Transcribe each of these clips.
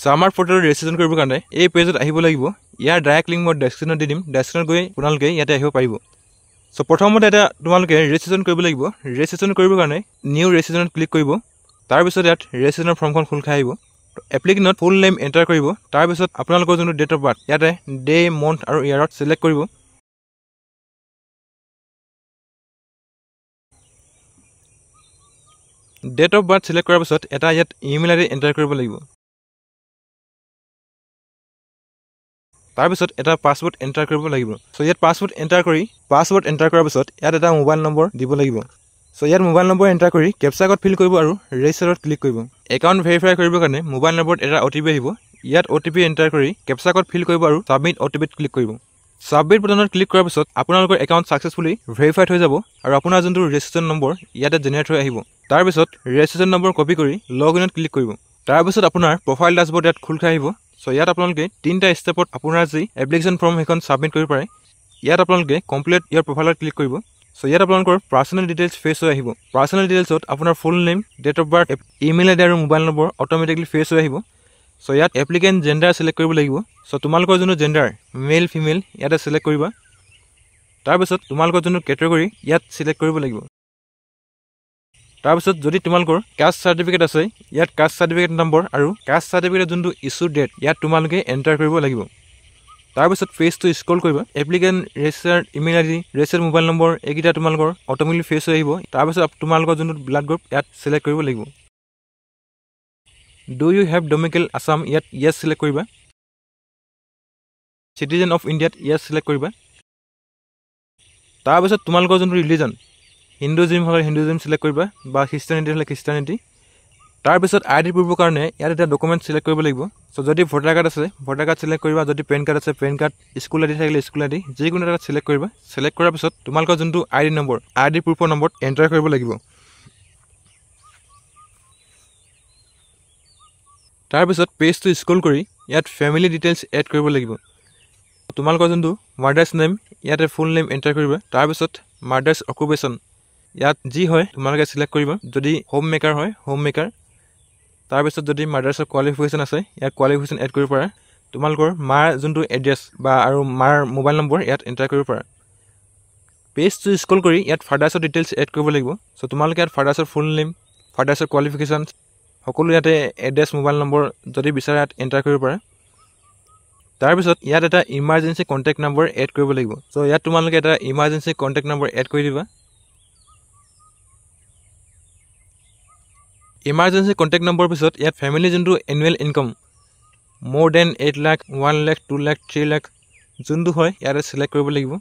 summer পোৰ্টেলত registration কৰিবৰ কাৰণে এই পেজত আহিব লাগিব ইয়াৰ ডাইৰেক্ট লিংক মই ডেসক্ৰিপশ্যনত দি দিম ডেসক্ৰিপশ্যনত গৈ আপোনালোকে ইয়াতে আহিব পাৰিব সো প্ৰথমতে এটা তোমালোকে ৰেজিষ্ট্ৰেশ্যন কৰিব লাগিব ৰেজিষ্ট্ৰেশ্যন কৰিবৰ কাৰণে নিউ ৰেজিষ্ট্ৰেশ্যনত ক্লিক কৰিব তাৰ পিছত ইয়াত ৰেজিষ্ট্ৰেশ্যনৰ ফৰ্মখন খোল খাই আহিব এপ্লিকেণ্টত ফুল নেম এন্টাৰ কৰিব তাৰ পিছত আপোনালোকৰ যোনটো ডেট অফ বাৰ্থ ইয়াতে ডে মন্থ আৰু ইয়াৰত সিলেক্ট কৰিব ডেট অফ বাৰ্থ সিলেক্ট কৰাৰ পিছত এটা ইয়াত ইমেইল আইডি এন্টাৰ কৰিব লাগিব তাৰ পিছত এটা পাসওয়াৰ্ড এন্টাৰ কৰিব লাগিব সো ইয়াত পাসওয়াৰ্ড এন্টাৰ কৰাৰ পিছত ইয়াত এটা মোবাইল নম্বৰ দিব লাগিব সো ইয়াত মোবাইল নম্বৰ এন্টাৰ কৰি ক্যাপচা কোড ফিল কৰিব আৰু ৰেজিষ্টাৰত ক্লিক কৰিব একাউন্ট ভেৰিফাই কৰিবৰ কাৰণে মোবাইল নম্বৰত এটা ওটিপি আহিব ইয়াত ওটিপি এন্টাৰ কৰি ক্যাপচা কোড ফিল কৰিব আৰু সাবমিট ওটিপিত ক্লিক কৰিব সাবমিট বাটনত ক্লিক কৰাৰ পিছত আপোনালোকৰ একাউন্ট সাকসেসফুলি ভেৰিফাইড হৈ যাব আৰু আপোনাৰ যোনটো ৰেজিষ্ট্ৰেশ্যন নম্বৰ ইয়াতে জেনেৰেট হৈ আহিব তাৰ পিছত ৰেজিষ্ট্ৰেশ্যন নম্বৰ কপি কৰি লগইনত ক্লিক কৰিব তাৰ পিছত আপোনাৰ প্ৰফাইল ড্যাশবোৰ্ড ইয়াত খোল খাই আহিব সো ইয়াত আপোনালোকে তিনটা ষ্টেপত আপোনাৰ যি এপ্লিকেশ্যন ফৰ্ম এখন সাবমিট কৰিব পাৰে ইয়াত আপোনালোকে কমপ্লিট ইয়াৰ প্ৰফাইলত ক্লিক কৰিব সো ইয়াত আপোনালোকৰ পাৰ্সোনেল ডিটেইলছ ফেচ হৈ আহিব পাৰ্সোনেল ডিটেইলছত আপোনাৰ full name date of birth email ID আৰু মোবাইল নম্বৰ অটোমেটিকলি ফেচ হৈ আহিব সো ইয়াত এপ্লিকেন্ট জেন্ডাৰ সিলেক্ট কৰিব লাগিব সো তোমালোকৰ যোনটো জেন্ডাৰ মেল ফিমেল ইয়াতে সিলেক্ট কৰিবা তাৰ পিছত তোমালোকৰ যোনটো ক্যাটাগৰী ইয়াত সিলেক্ট কৰিব লাগিব তাৰ পিছত যদি তোমালোকৰ কাষ্ট সাৰ্টিফিকেট আছে ইয়াত কাষ্ট সাৰ্টিফিকেট নম্বৰ আৰু কাষ্ট সাৰ্টিফিকেট যোনটো ইস্যু ডেট ইয়াত তোমালোকে এন্টাৰ কৰিব লাগিব তাৰ পিছত পেজটো স্ক্ৰল কৰিবা applicant registered email ID registered mobile number এইকেইটা তোমালোকৰ অটোমেটিকলি ফেচ হৈ আহিব তাৰ পিছত তোমালোকৰ যোনটো ব্লাড গ্ৰুপ ইয়াত সিলেক্ট কৰিব লাগিব do you have domicile Assam ইয়াত ইয়েস সিলেক্ট কৰিবা সিটিজেন অফ ইণ্ডিয়াত ইয়েস সিলেক্ট কৰিবা তাৰ পিছত তোমালোকৰ যোনটো ৰিলিজন হিন্দুইজম হলে হিন্দুইজম সিলেক্ট কৰিবা বা খ্ৰীষ্টানিটি হলে খ্ৰীষ্টানিটি তাৰ পিছত আইডি প্ৰুফৰ কাৰণে ইয়াত এটা ডকুমেন্ট সিলেক্ট কৰিব লাগিব সো যদি ভোটাৰ কাৰ্ড আছে ভোটাৰ কাৰ্ড সিলেক্ট কৰিবা যদি পেন কাৰ্ড আছে পেন কাৰ্ড স্কুল আইডি থাকিলে স্কুল আইডি যিকোনো এটা সিলেক্ট কৰিবা সিলেক্ট কৰাৰ পিছত তোমালোকৰ যোনটো আইডি নম্বৰ আইডি প্ৰুফৰ নম্বৰ এন্টাৰ কৰিব লাগিব তাৰ পিছত পেজটো স্ক্ৰল কৰি ইয়াত ফ্যামিলি ডিটেইলছ এড কৰিব লাগিব তোমালোকৰ যোনটো মাদাৰ্স নেম ইয়াতে ফুল নেম এন্টাৰ কৰিবা তাৰ পিছত মাদাৰ্স অকুপেশন ইয়াত যি হয় তোমালোকে সিলেক্ট কৰিবা যদি হোম মেকাৰ হয় হোম মেকাৰ তাৰ পিছত যদি মাদাৰ্সৰ কোৱালিফিকেশন আছে ইয়াত কোৱালিফিকেশন এড কৰিব পাৰা তোমালোকৰ মাৰ যোনটো এড্ৰেছ বা আৰু মাৰ মোবাইল নম্বৰ ইয়াত এন্টাৰ কৰিব পাৰা পেজটো স্ক্ৰল কৰি ইয়াত ফাদাৰ্সৰ ডিটেইলছ এড কৰিব লাগিব সো তোমালোকে ইয়াত ফাদাৰ্সৰ ফুল নেম ফাদাৰ্সৰ কোৱালিফিকেশন সকলো ইয়াতে এড্ৰেছ মোবাইল নম্বৰ যদি বিচাৰা ইয়াত এন্টাৰ কৰিব পাৰা তাৰ পিছত ইয়াত এটা ইমাৰ্জেন্সি কন্টাক্ট নম্বৰ এড কৰিব লাগিব সো ইয়াত তোমালোকে এটা ইমাৰ্জেন্সি কন্টাক্ট নম্বৰ এড কৰি দিবা ইমাৰ্জেন্সি কন্টাক্ট নম্বৰ পিছত ইয়াত ফ্যামিলি যোনটো annual income more than 8 lakh 1 lakh 2 lakh 3 lakh যোনটো হয় ইয়াতে সিলেক্ট কৰিব লাগিব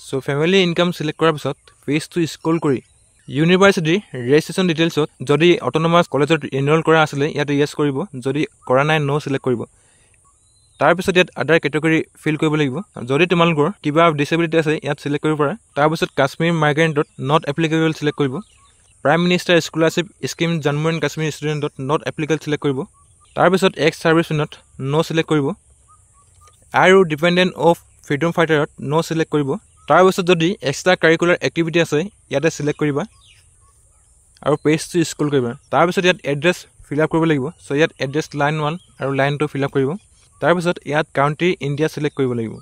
সো ফ্যামিলি ইনকাম সিলেক্ট কৰাৰ পিছত পেজটো স্ক্ৰল কৰি ইউনিভাৰ্সিটি ৰেজিষ্ট্ৰেশ্যন ডিটেইলছত যদি অটোনমাস কলেজত এনৰোল কৰা আছিল ইয়াতে ইয়েস কৰিব যদি কৰা নাই নো সিলেক্ট কৰিব তাৰ পিছত ইয়াত আদাৰ ক্যাটাগৰী ফিল কৰিব লাগিব যদি তোমালোকৰ কিবা ডিসেবিলিটি আছে ইয়াত সিলেক্ট কৰিব পাৰা তাৰ পিছত কাশ্মীৰ মাইগ্ৰেন্টত নট এপ্লিকেবল সিলেক্ট কৰিব prime minister scholarship scheme Jammu and Kashmir ষ্টুডেণ্টত নট এপ্লিকেবল সিলেক্ট কৰিব তাৰ পিছত এক্স সাৰ্ভিসমেনত নো সিলেক্ট কৰিব আৰু ডিপেন্ডেন্ট অফ ফ্ৰীডম ফাইটাৰত নো সিলেক্ট কৰিব তাৰ পিছত যদি এক্সট্ৰা কাৰিকুলাৰ এক্টিভিটি আছে ইয়াতে সিলেক্ট কৰিবা আৰু পেজটো স্ক্ৰল কৰিবা তাৰ পিছত ইয়াত এড্ৰেছ ফিল আপ কৰিব লাগিব সো ইয়াত এড্ৰেছ লাইন 1 আৰু লাইন 2 ফিল আপ কৰিব তাৰ পিছত ইয়াত কাউন্ট্ৰি ইণ্ডিয়া সিলেক্ট কৰিব লাগিব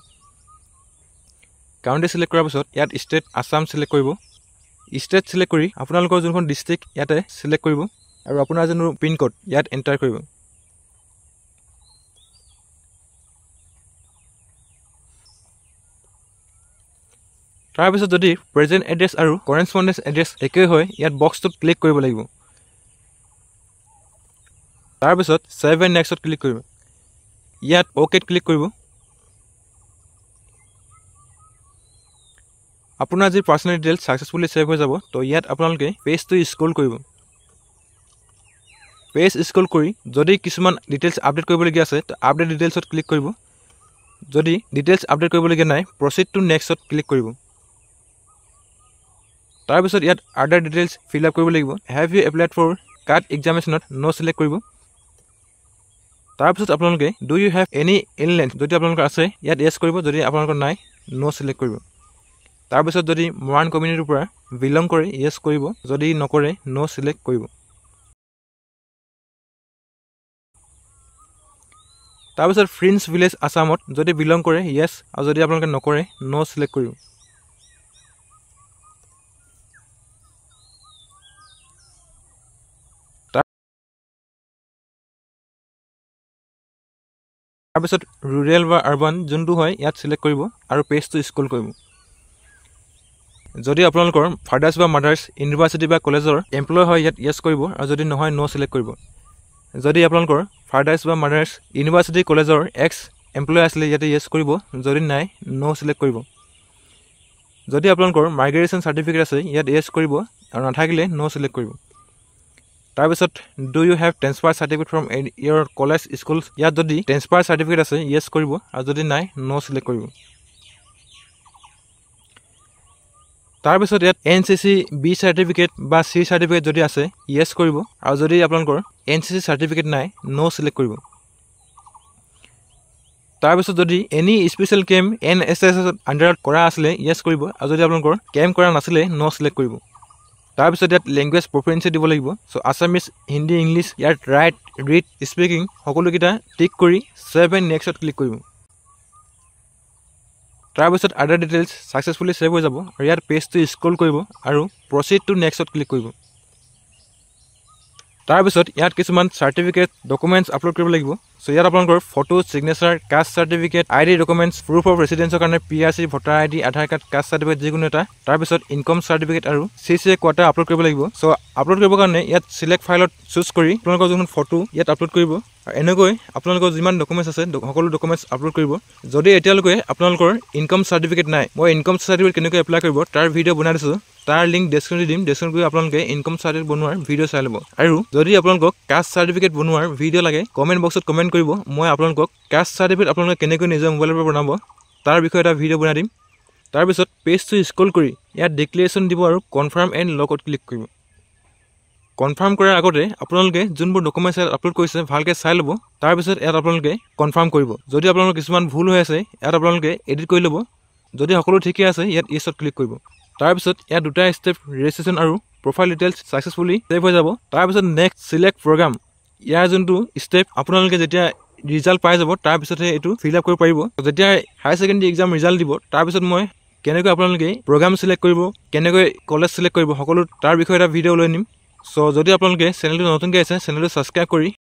কাউন্ট্ৰি সিলেক্ট কৰাৰ পিছত ইয়াত ষ্টেট আসাম সিলেক্ট কৰিব ষ্টেট সিলেক্ট কৰি আপোনালোকৰ যোনখন ডিস্ট্ৰিক্ট ইয়াতে সিলেক্ট কৰিব আৰু আপোনাৰ যোনটো পিন কোড ইয়াত এন্টাৰ কৰিব তাৰ পিছত যদি প্ৰেজেন্ট এড্ৰেছ আৰু কৰেসপন্ডেন্স এড্ৰেছ একে হয় ইয়াত বক্সটোত ক্লিক কৰিব লাগিব তাৰ পিছত সেভ এণ্ড নেক্সটত ক্লিক কৰিব ইয়াত ওকেত ক্লিক কৰিব আপোনাৰ যি পাৰ্সোনেল ডিটেইলছ সাকসেসফুলি সেভ হৈ যাব তো ইয়াত আপোনালোকে পেজটো স্ক্ৰল কৰিব পেজ স্ক্ৰল কৰি যদি কিছুমান ডিটেইলছ আপডেট কৰিবলগীয়া আছে তো আপডেট ডিটেইলছত ক্লিক কৰিব যদি ডিটেইলছ আপডেট কৰিবলগীয়া নাই প্ৰসিড টু নেক্সটত ক্লিক কৰিব তাৰ পিছত ইয়াত আদাৰ ডিটেইলছ ফিল আপ কৰিব লাগিব have you applied for cut এক্সামিনেশ্যনত নো সিলেক্ট কৰিব তাৰ পিছত আপোনালোকে do you have any illness যদি আপোনালোকৰ আছে ইয়াত ইয়েস কৰিব যদি আপোনালোকৰ নাই নো সিলেক্ট কৰিব তাৰ পিছত যদি মৰাণ কমিউনিটিৰ পৰা বিলং কৰে ইয়েস কৰিব যদি নকৰে নো সিলেক্ট কৰিব তাৰপিছত ফ্ৰিঞ্চ ভিলেজ আসামত যদি বিলং কৰে ইয়েছ আৰু যদি আপোনালোকে নকৰে নো সিলেক্ট কৰিব তাৰপিছত ৰুৰেল বা আৰবান যোনটো হয় ইয়াত সিলেক্ট কৰিব আৰু পেজটো স্ক্ৰল কৰিব যদি আপোনালোকৰ ফাদাৰ্স বা মাদাৰ্স ইউনিভাৰ্সিটি বা কলেজৰ এমপ্লয় হয় ইয়াত ইয়েছ কৰিব আৰু যদি নহয় নো সিলেক্ট কৰিব যদি আপোনালোকৰ ফাদাৰ্স বা মাদাৰ্স ইউনিভাৰ্সিটি কলেজৰ এক্স এমপ্লয় আছিলে ইয়াতে ইয়েছ কৰিব যদি নাই নো সিলেক্ট কৰিব যদি আপোনালোকৰ মাইগ্ৰেশ্যন সাৰ্টিফিকেট আছে ইয়াত ইয়েছ কৰিব আৰু নাথাকিলে নো সিলেক্ট কৰিব তাৰপিছত do you have transfer certificate from your college school ইয়াত যদি ট্ৰান্সফাৰ সাৰ্টিফিকেট আছে ইয়েছ কৰিব আৰু যদি নাই নো সিলেক্ট কৰিব তাৰপিছত ইয়াত এনসিসি বি সাৰ্টিফিকেট বা সি সাৰ্টিফিকেট যদি আছে ইয়েছ কৰিব আৰু যদি আপোনালোকৰ এনসিসি সাৰ্টিফিকেট নাই নো সিলেক্ট কৰিব তাৰপিছত যদি এনি স্পেশাল কেম্প এনএছএছ আন্ডাৰত কৰা আছিলে ইয়েছ কৰিব আৰু যদি আপোনালোকৰ কেম্প কৰা নাছিলে নো সিলেক্ট কৰিব তাৰপিছত ইয়াত লেংগুৱেজ প্ৰিফাৰেন্স দিব লাগিব সো আসামিজ হিন্দী ইংলিছ ইয়াত ৰাইট ৰিড স্পিকিং সকলোকেইটা টিক কৰি সেভ এণ্ড নেক্সটত ক্লিক কৰিব তাৰপিছত আদাৰ ডিটেইলছ সাকসেসফুলি সেভ হৈ যাব আৰু ইয়াত পেজটো স্ক্ৰল কৰিব আৰু প্ৰচিড টু নেক্সটত ক্লিক কৰিব তাৰপিছত ইয়াত কিছুমান সাৰ্টিফিকেট ডকুমেন্টছ আপলোড কৰিব লাগিব সো ইয়াত আপোনালোকৰ photo signature caste certificate ID documents proof of ৰেসিডেন্সৰ কাৰণে PRC voter ID Aadhaar card caste certificate যিকোনো এটা তাৰপিছত ইনকাম সাৰ্টিফিকেট আৰু সিসি কোৱাটা আপলোড কৰিব লাগিব সো আপলোড কৰিবৰ কাৰণে ইয়াত সিলেক্ট ফাইলত চুজ কৰি আপোনালোকৰ যোনখন ফটো ইয়াত আপলোড কৰিব আৰু এনেকৈ আপোনালোকৰ যিমান ডকুমেন্টছ আছে সকলো ডকুমেন্টছ আপলোড কৰিব যদি এতিয়ালৈকে আপোনালোকৰ ইনকাম সাৰ্টিফিকেট নাই মই ইনকাম সাৰ্টিফিকেট কেনেকৈ এপ্লাই কৰিব তাৰ ভিডিও বনাই দিছো তাৰ লিংক ডেসক্ৰিপচনত দিম ডেসক্ৰিপচনত গৈ আপোনালোকে ইনকাম সাৰ্টিফিকেট বনোৱাৰ ভিডিও চাই ল'ব আৰু যদি আপোনালোকক কাষ্ট সাৰ্টিফিকেট বনোৱাৰ ভিডিও লাগে কমেন্ট বক্সত কমেন্ট কৰিব মই আপোনালোকক কাষ্ট সাৰ্টিফিকেট আপোনালোকে কেনেকৈ নিজৰ মোবাইলৰ পৰা বনাব তাৰ বিষয়ে এটা ভিডিও বনাই দিম তাৰপিছত পেজটো স্ক্ৰল কৰি ইয়াত ডিক্লেৰেশ্যন দিব আৰু কনফাৰ্ম এণ্ড লগত ক্লিক কৰিব কনফাৰ্ম কৰাৰ আগতে আপোনালোকে যোনবোৰ ডকুমেন্টছ আপলোড কৰিছে ভালকৈ চাই ল'ব তাৰপিছত ইয়াত আপোনালোকে কনফাৰ্ম কৰিব যদি আপোনালোকৰ কিছুমান ভুল হৈ আছে ইয়াত আপোনালোকে এডিট কৰি ল'ব যদি সকলো ঠিকে আছে ইয়াত ইয়েছত ক্লিক কৰিব তাৰপিছত ইয়াত দুটা ষ্টেপ ৰেজিষ্ট্ৰেশ্যন আৰু প্ৰফাইল ডিটেইলছ সাকসেসফুলি সেভ হৈ যাব তাৰপিছত নেক্সট সিলেক্ট প্ৰগ্ৰাম ইয়াৰ যোনটো ষ্টেপ আপোনালোকে যেতিয়া ৰিজাল্ট পাই যাব তাৰপিছতহে এইটো ফিল আপ কৰিব পাৰিব যেতিয়া হায়াৰ ছেকেণ্ডেৰী এক্সাম ৰিজাল্ট দিব তাৰপিছত মই কেনেকৈ আপোনালোকে প্ৰগ্ৰাম সিলেক্ট কৰিব কেনেকৈ কলেজ সিলেক্ট কৰিব সকলো তাৰ বিষয়ে এটা ভিডিও লৈ নিম সো যদি আপোনালোকে চেনেলটো নতুনকৈ আছে চেনেলটো সাবস্ক্ৰাইব কৰি